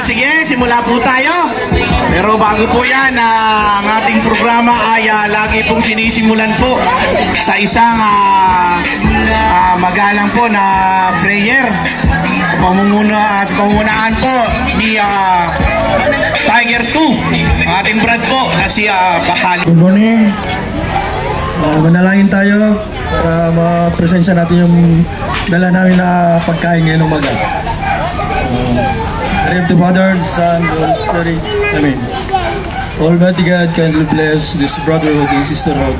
sige, simula po tayo. Pero bago po yan, ang ating programa ay lagi pong sinisimulan po sa isang magalang po na prayer. Pamunaan po ni Tiger 2, ating brad po na si Bakali. Good morning. Manalangin tayo para ma-presensya natin yung dala namin na pagkain ngayon umaga. Name of the Father, Son, Holy Spirit. Amen. Almighty God, kindly bless this brotherhood and sisterhood.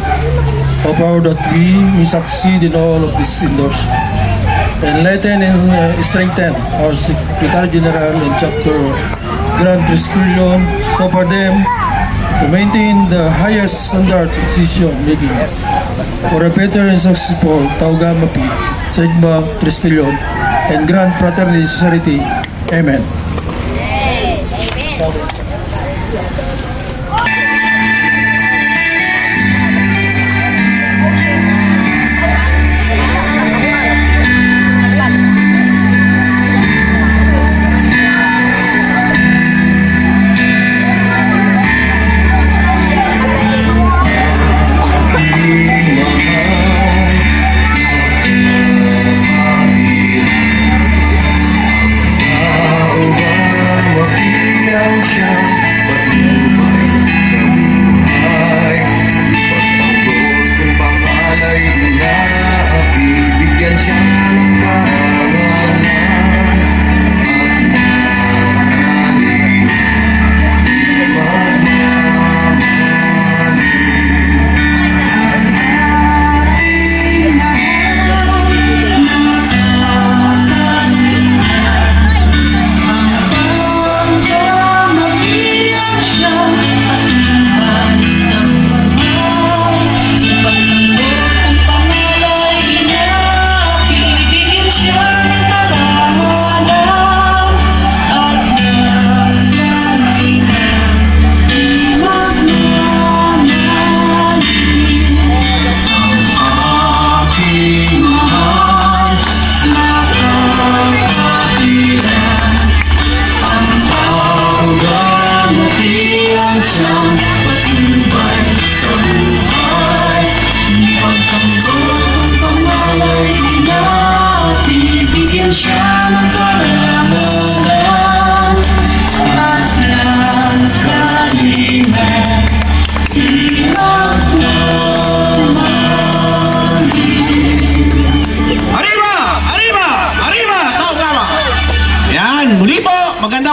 Power that we may succeed in all of these endeavors. Enlighten and strengthen our Secretary General and Chapter Grand Trisculion, so for them to maintain the highest standard of decision making for a better and successful Tauga Mapi, Sigma Trisculion, and Grand Fraternity Society. Amen.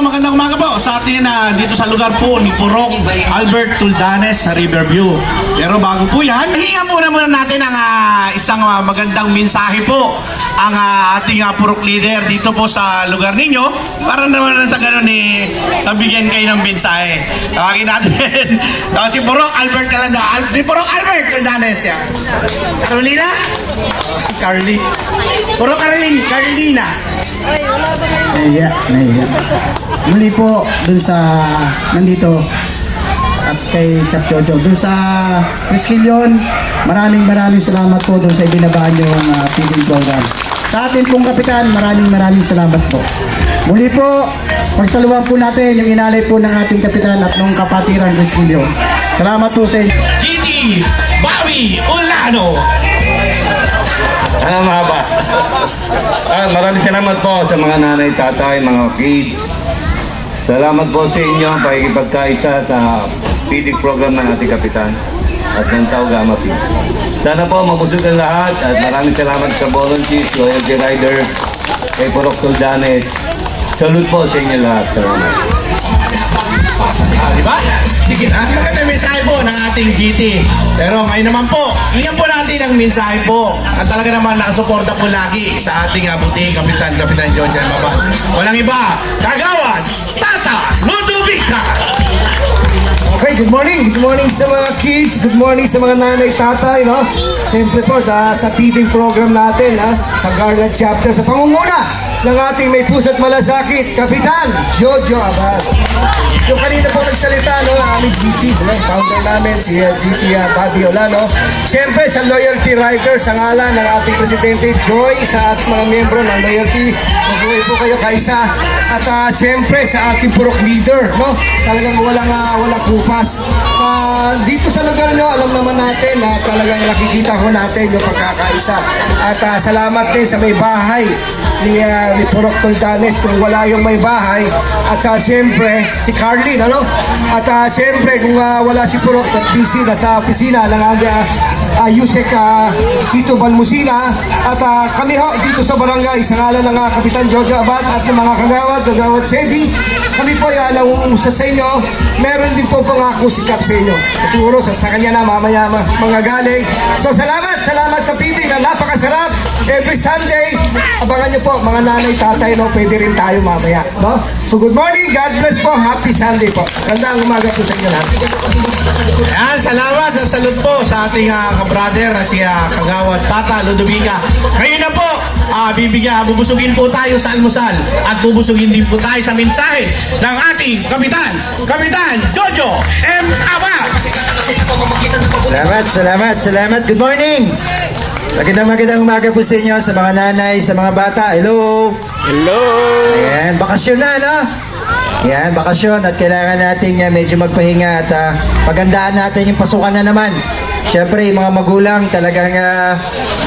Magandang umaga po sa atin dito sa lugar po ni Purok Albert Tuldanes sa Riverview. Pero bago po yan, hinga muna natin ang isang magandang mensahe po ang ating Purok leader dito po sa lugar ninyo para naman sa ganun nabigyan kayo ng mensahe. Tawagin natin si Purok Albert si Purok Albert Tuldanes yan. Carolina? Carly? Purok Carolina? Nahiya. Muli po dun sa nandito at kay Kap Jojo dun sa Trisculion, maraming salamat po dun sa ibinabaan yung feeding program. Sa atin pong kapitan, maraming salamat po. Muli po, pagsaluhan po natin yung inalay po ng ating kapitan at ng kapatiran Trisculion. Salamat po sa inyo. Gigi Bobby Ulano. Mahaba. Maraming salamat po sa mga nanay, tatay, mga kids. Salamat po sa inyo pakikipagkaisa sa feeding program ng ating kapitan at ng Tauga Mapi. Sana po mabusog ang lahat at maraming salamat sa volunteers, loyalty riders, kay Purok Tuldanes. Salute po sa inyo lahat. Salamat. Diba? Sige, magandang mensahe po ng ating GT. Pero ngayon naman po, hinggan po natin ang mensahe po. At talaga naman nakasuporta po lagi sa ating buti Kapitan George Maban. Walang iba, Kagawad Tata Ludovica. Okay, good morning sa mga kids, good morning sa mga nanay, tatay, no? Siyempre po, sa feeding program natin, sa Garland Chapter, sa pangunguna ng ating may puso't malasakit, Kapitan Jojo Abad. Yung kanina po nagsalita, no, ang aming GT, no, founder namin, si GT Bobby Olano. Siyempre, sa Loyalty Riders, sa ngalan ng ating Presidente Joy, sa ating mga miyembro ng Loyalty, mabuhay po kayo kaisa. At siyempre, sa ating Purok Leader, no, talagang walang kupas. Dito sa lugar nyo, alam naman natin na talagang nakikita ko natin yung pagkakaisa. At salamat din sa may bahay ni Purok Tuldanes kung wala yung may bahay. At siyempre, si Carlin, ano? At siyempre, kung wala si Purok at busy na sa opisina ng Yusek Chito Balmusina. At kami ho, dito sa barangay, sa ngalan ng Kapitan Jojo Abad at ng mga kagawad Sedi, kami po ay umusta sa inyo. Meron din po pangako si Kap sa inyo. At siguro sa kanya na mamaya mga galing. So salamat sa feeding na napakasarap. Every Sunday, abangan nyo po mga nanay, tatay, no? Pwede rin tayo mamaya, no? So good morning, God bless po, happy Sunday po. Gandang umaga po sa inyo lahat. Ayan, salamat sa salud po sa ating kabrader na si Kagawad Tata Ludovica. Ngayon na po, bubusugin po tayo sa almusal at bubusugin din po tayo sa mensahe ng ating Kapitan Jojo M. Abad. Salamat. Good morning. Magandang umaga po sa inyo, sa mga nanay, sa mga bata. Hello. Ayan, bakasyon na, no? Yan, bakasyon at kailangan natin medyo magpahinga at pagandaan natin yung pasukan na naman. Siyempre, yung mga magulang talagang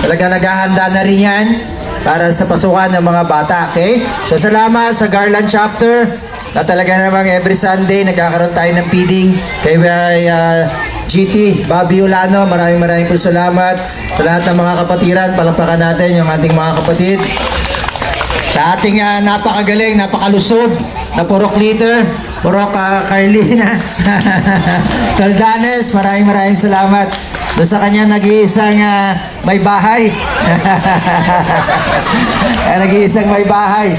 naghahanda na rin yan para sa pasukan ng mga bata, okay? So, salamat sa Garland Chapter na talaga namang every Sunday nagkakaroon tayo ng feeding kay GT Bobby Olano. Maraming po salamat sa lahat ng mga kapatiran. Palampakan natin yung ating mga kapatid. Sa ating napakagaling, napakalusog na Purok Leader, Purok Carlina Tuldanes, maraming salamat. Doon sa kanya nag-iisang may bahay. Nag-iisang may bahay.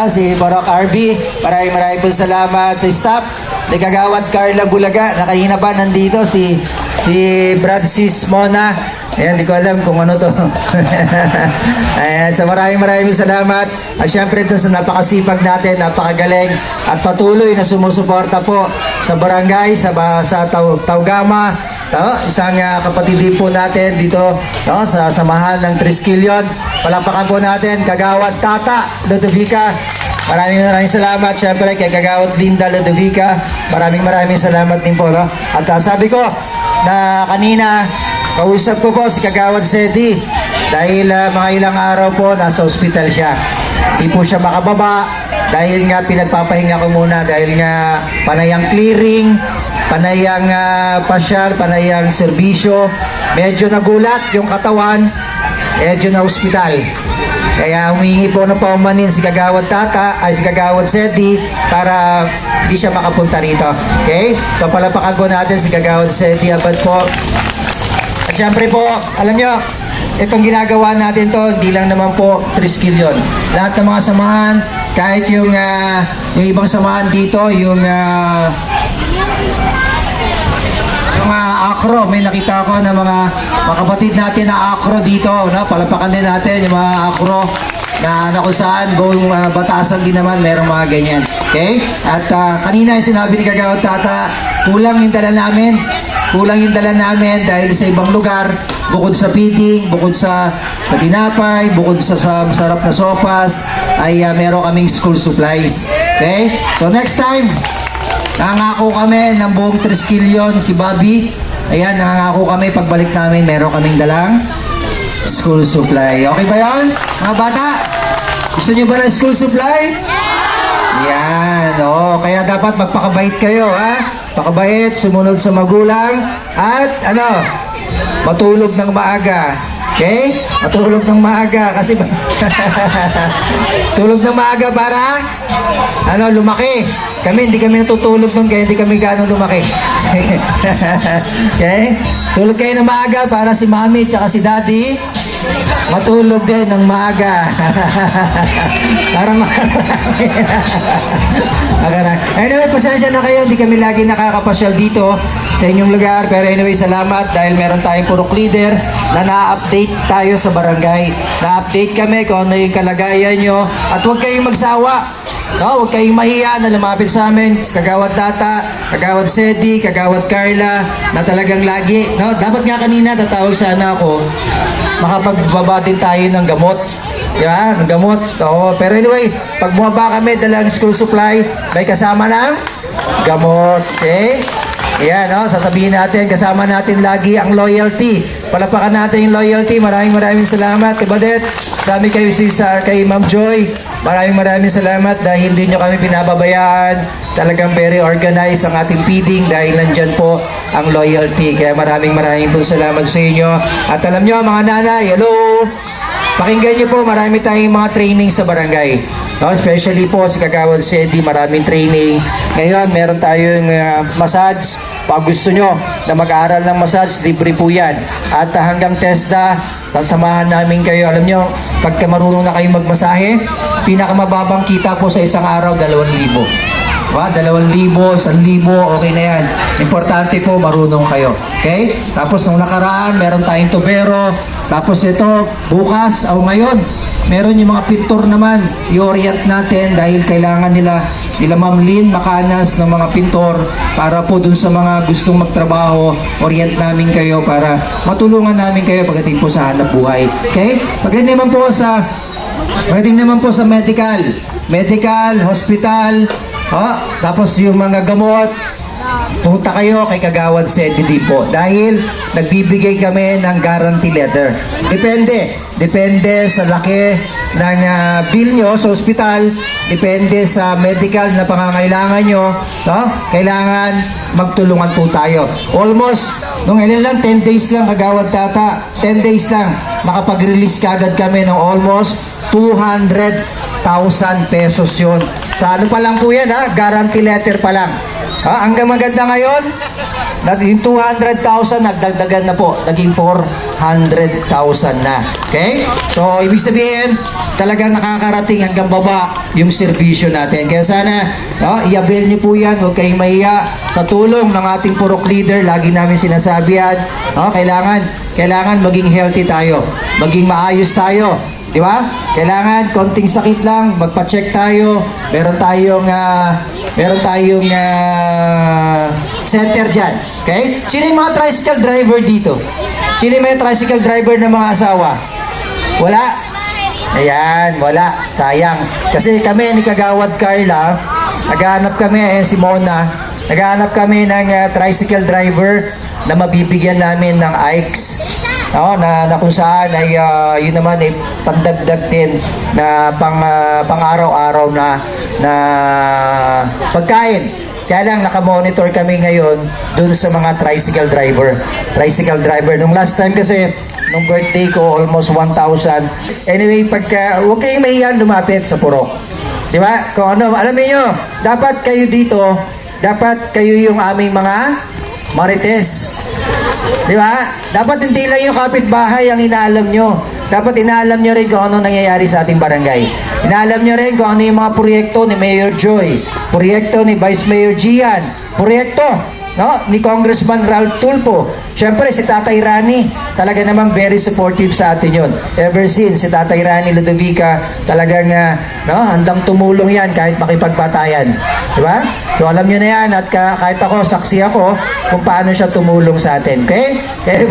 Si Purok RB, maraming po salamat sa staff. Ni Kagawad Carla Bulaga, na kanina ba nandito si Brad Sis Mona. Ayan, di ko alam kung ano to. Ayan, so maraming salamat. At syempre ito sa napakasipag natin, napakagaling at patuloy na sumusuporta po sa barangay, sa Taugama. Isang kapatid din po natin dito, no, sa samahan ng Triskelion. Palampakan po natin, Kagawad Tata Ludovica. Maraming salamat syempre kay Kagawad Linda Ludovica. Maraming salamat din po, no? At sabi ko na kanina, kausap ko po si Kagawad Sedi dahil mga ilang araw po nasa ospital siya. Hindi po siya makababa dahil nga pinagpapahinga ko muna dahil nga panayang clearing, panayang pasyal, panayang serbisyo. Medyo nagulat yung katawan, medyo na ospital. Kaya humingi po ng paumanin si Kagawad si Kagawad Sedi para hindi siya makapunta rito. Okay? So palapakan po natin si Kagawad Sedi Abad po. At syempre po, alam nyo, itong ginagawa natin to, hindi lang naman po Triskelion. Lahat ng mga samahan, kahit yung ibang samahan dito, yung akro, may nakita ko na mga kapatid natin na akro dito, no? Palapakan din natin yung mga akro na kung saan buong batasan din naman merong mga ganyan. Okay? At kanina yung sinabi ni Kagawad Tata, kulang yung dala namin dahil sa ibang lugar, bukod sa feeding, bukod sa tinapay, bukod sa masarap na sopas, ay meron kaming school supplies. Okay? So next time, nangako kami ng buong Triskelion, si Bobby. Ayan, nangako kami pagbalik namin, meron kaming dalang school supply. Okay ba yan? Mga bata? Gusto niyo ba ng school supply? Yan, kaya dapat magpakabait kayo, ha? Pakabait, sumunod sa magulang, at matulog ng maaga. Okay? Matulog ng maaga kasi tulog ng maaga para lumaki. Hindi kami natutulog nun kaya hindi kami gano'ng lumaki. Okay? Tulog kayo ng maaga para si mami at si daddy matulog din ng maaga. Para makarami. Anyway, pasensya na kayo, hindi kami lagi nakakapasyal dito sa inyong lugar. Pero anyway, salamat dahil meron tayong purok leader na na-update tayo sa barangay. Na-update kami kung ano yung kalagayan nyo. At huwag kayong magsawa. No, huwag kayong mahiya na lumapit sa amin, Kagawad Data, Kagawad Sedi, Kagawad Carla, na talagang lagi, no? Dapat nga kanina tatawag sana ako, makapagbaba din tayo ng gamot. Di ba? Ng gamot. Oo. Pero anyway, pag bumaba kami, dalang school supply, may kasama ng gamot. Okay? Ayan, no? Sasabihin natin, kasama natin lagi ang loyalty. Palapakan natin yung loyalty. Maraming salamat, kay Badet. Dami kayo kay Ma'am Joy. Maraming salamat dahil hindi nyo kami pinababayaan. Talagang very organized ang ating feeding dahil nandyan po ang loyalty. Kaya maraming po salamat sa inyo. At alam nyo, mga nanay, hello! Pakinggan nyo po, marami tayong mga training sa barangay. No, especially po si Kagawad Sedi, maraming training. Ngayon, meron tayong massage. Pag gusto nyo na mag-aaral ng massage, libre po yan. At hanggang TESDA, samahan namin kayo. Alam nyo, pagka marunong na kayong magmasahe, pinakamababang kita po sa isang araw, 2,000. Diba? 2,000, 1,000, okay na yan. Importante po, marunong kayo. Okay? Tapos nung nakaraan, meron tayong tubero. Tapos ito, bukas o ngayon, meron yung mga pintor naman. I-orient natin dahil kailangan nila Ma'am Lynn makanas ng mga pintor para po dun sa mga gustong magtrabaho, orient namin kayo para matulungan namin kayo pagdating po sa hanap buhay. Okay? Pagdating naman po sa medical, hospital, tapos yung mga gamot, punta kayo kay Kagawad Sedi po dahil nagbibigay kami ng guarantee letter. Depende sa laki ng bill nyo sa ospital, depende sa medical na pangangailangan nyo, no? Kailangan magtulungan po tayo. Almost, nung ilan lang, 10 days lang, Kagawad Tata, 10 days lang, nakapag-release kagad kami ng almost 200,000 pesos yun. Sa ano pa lang po yan, guarantee letter pa lang. Ang maganda ngayon, yung 200,000 nagdagdagan na po, naging 400,000 na. Okay? So, ibig sabihin, talagang nakakarating hanggang baba yung serbisyo natin. Kaya sana, i-avail niyo po yan, huwag kayong mahiya. Sa tulong ng ating purok leader, lagi namin sinasabi yan, kailangan maging healthy tayo, maging maayos tayo. Di ba? Kailangan konting sakit lang, magpa-check tayo. Meron tayong center dyan. Okay? Sino yung mga tricycle driver dito? Sino yung mga tricycle driver ng mga asawa? Wala? Ayan, wala. Sayang. Kasi kami ni Kagawad Carla, naghahanap kami, si Mona, naghahanap kami ng tricycle driver na mabibigyan namin ng Ikes. Na kung saan ay yun naman ay pandagdag din na pang araw-araw na pagkain. Kaya lang nakamonitor kami ngayon dun sa mga tricycle driver. Nung last time kasi, nung birthday ko, almost 1,000. Anyway, huwag kayong mahiyan lumapit sa purok. Di ba? Kung ano, alam niyo, dapat kayo dito, dapat kayo yung aming mga marites. Di ba? Dapat hindi lang yung kapitbahay ang inaalam nyo. Dapat inaalam nyo rin kung ano nangyayari sa ating barangay. Inaalam nyo rin kung ano yung mga proyekto ni Mayor Joy, proyekto ni Vice Mayor Gian, proyekto ni Congressman Ralph Tulfo. Siyempre si Tatay Rani, talaga namang very supportive sa atin yun. Ever since si Tatay Rani Ludovica, talagang handang tumulong yan kahit makipagpatayan. Diba? So alam nyo na yan at kahit ako, saksi ako kung paano siya tumulong sa atin. Okay? Kaya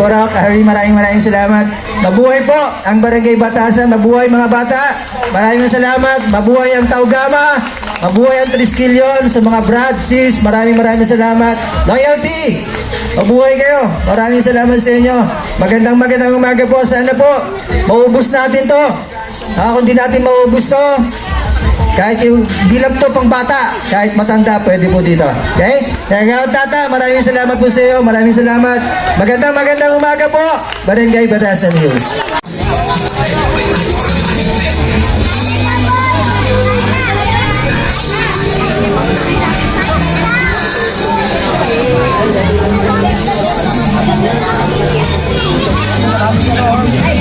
maraming salamat. Mabuhay po ang Barangay Batasan, mabuhay mga bata. Maraming salamat. Mabuhay ang Taugama, mabuhay ang Triskelion, sa mga brad, sis, maraming salamat. Loyalty! Mabuhay kayo. Maraming salamat sa inyo. Magandang umaga po. Sana po, maubos natin to. Kung di natin maubos to, kahit yung bilang to pang bata, kahit matanda, pwede po dito. Okay? Kaya Tata, maraming salamat po sa iyo. Maraming salamat. Magandang umaga po. Barangay Batasan News.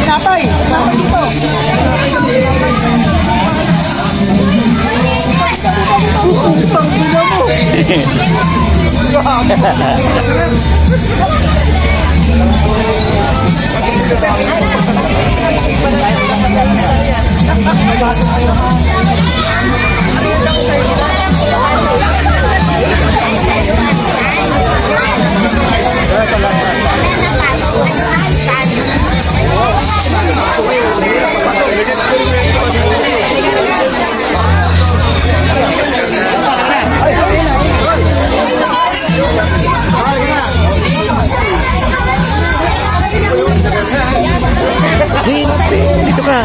Tatay dito. Putang ina mo. Dito ka.